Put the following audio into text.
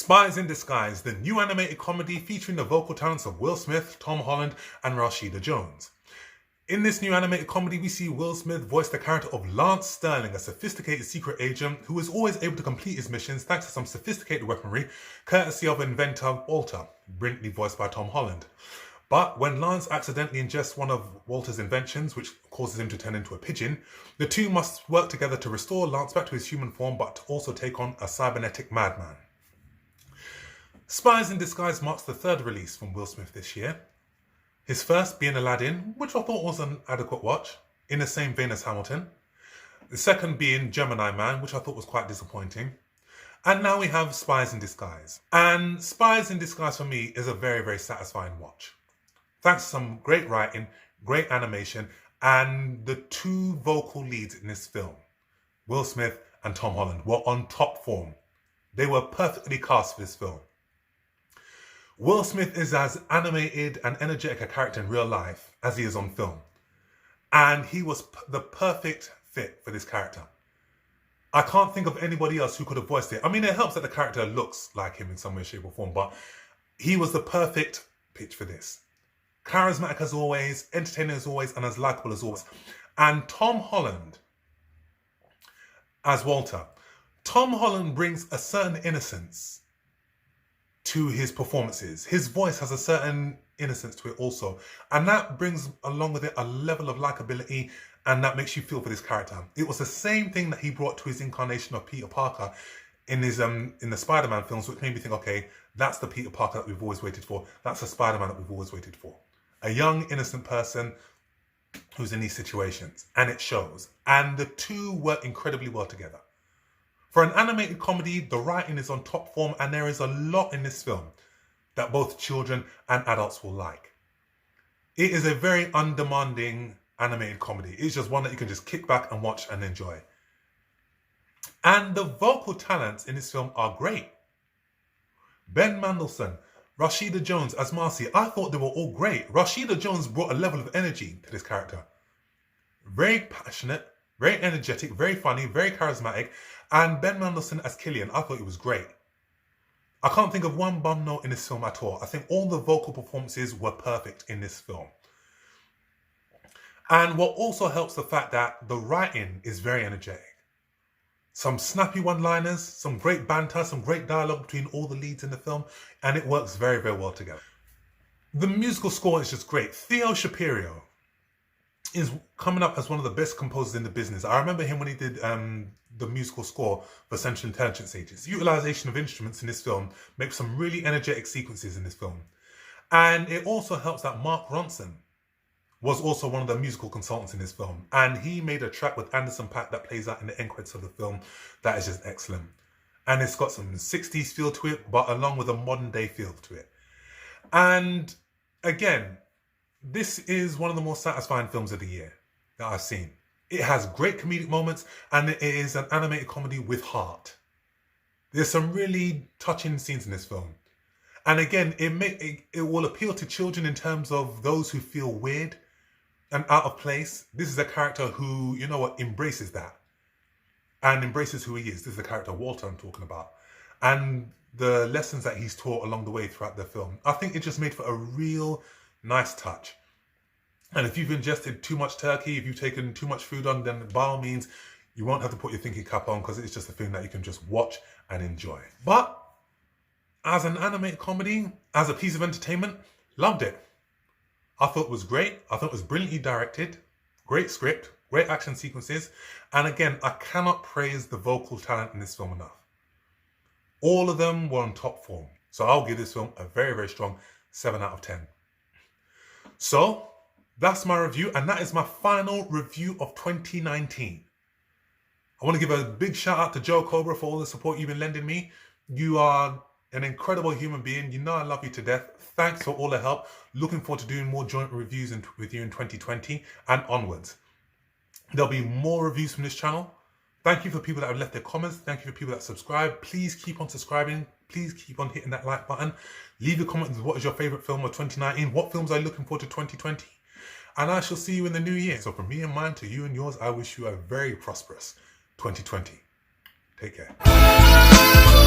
Spies in Disguise, the new animated comedy featuring the vocal talents of Will Smith, Tom Holland, and Rashida Jones. In this new animated comedy, we see Will Smith voice the character of Lance Sterling, a sophisticated secret agent who is always able to complete his missions thanks to some sophisticated weaponry, courtesy of inventor Walter, brilliantly voiced by Tom Holland. But when Lance accidentally ingests one of Walter's inventions, which causes him to turn into a pigeon, the two must work together to restore Lance back to his human form, but to also take on a cybernetic madman. Spies in Disguise marks the third release from Will Smith this year. His first being Aladdin, which I thought was an adequate watch, in the same vein as Hamilton. The second being Gemini Man, which I thought was quite disappointing. And now we have Spies in Disguise. And Spies in Disguise for me is a very, very satisfying watch. Thanks to some great writing, great animation, and the two vocal leads in this film, Will Smith and Tom Holland, were on top form. They were perfectly cast for this film. Will Smith is as animated and energetic a character in real life as he is on film. And he was the perfect fit for this character. I can't think of anybody else who could have voiced it. I mean, it helps that the character looks like him in some way, shape or form, but he was the perfect pitch for this. Charismatic as always, entertaining as always, and as likable as always. And Tom Holland as Walter. Tom Holland brings a certain innocence to his performances. His voice has a certain innocence to it also. And that brings along with it a level of likability, and that makes you feel for this character. It was the same thing that he brought to his incarnation of Peter Parker in his in the Spider-Man films, which made me think, okay, that's the Peter Parker that we've always waited for. That's the Spider-Man that we've always waited for. A young, innocent person who's in these situations. And it shows. And the two work incredibly well together. For an animated comedy, the writing is on top form, and there is a lot in this film that both children and adults will like. It is a very undemanding animated comedy. It's just one that you can just kick back and watch and enjoy. And the vocal talents in this film are great. Ben Mendelsohn, Rashida Jones as Marcy, I thought they were all great. Rashida Jones brought a level of energy to this character. Very passionate, very energetic, very funny, very charismatic. And Ben Mendelsohn as Killian, I thought he was great. I can't think of one bum note in this film at all. I think all the vocal performances were perfect in this film. And what also helps the fact that the writing is very energetic. Some snappy one-liners, some great banter, some great dialogue between all the leads in the film, and it works very, very well together. The musical score is just great. Theo Shapiro is coming up as one of the best composers in the business. I remember him when he did the musical score for Central Intelligence Agency. Utilization of instruments in this film makes some really energetic sequences in this film. And it also helps that Mark Ronson was also one of the musical consultants in this film. And he made a track with Anderson .Paak that plays out in the end credits of the film that is just excellent. And it's got some 60s feel to it, but along with a modern day feel to it. And again, this is one of the most satisfying films of the year that I've seen. It has great comedic moments, and it is an animated comedy with heart. There's some really touching scenes in this film. And again, it will appeal to children in terms of those who feel weird and out of place. This is a character who, you know what, embraces that. And embraces who he is. This is the character Walter I'm talking about. And the lessons that he's taught along the way throughout the film. I think it just made for a real nice touch. And if you've ingested too much turkey, if you've taken too much food on, then by all means, you won't have to put your thinking cap on, because it's just a thing that you can just watch and enjoy. But as an animated comedy, as a piece of entertainment, loved it. I thought it was great. I thought it was brilliantly directed, great script, great action sequences. And again, I cannot praise the vocal talent in this film enough. All of them were on top form. So I'll give this film a very, very strong 7 out of 10. So that's my review, and that is my final review of 2019. I want to give a big shout out to Joe Cobra for all the support you've been lending me. You are an incredible human being. You know I love you to death. Thanks for all the help. Looking forward to doing more joint reviews with you in 2020 and onwards. There'll be more reviews from this channel. Thank you for people that have left their comments. Thank you for people that subscribe. Please keep on subscribing. Please keep on hitting that like button. Leave a comment with what is your favorite film of 2019. What films are you looking forward to 2020? And I shall see you in the new year. So from me and mine to you and yours, I wish you a very prosperous 2020. Take care.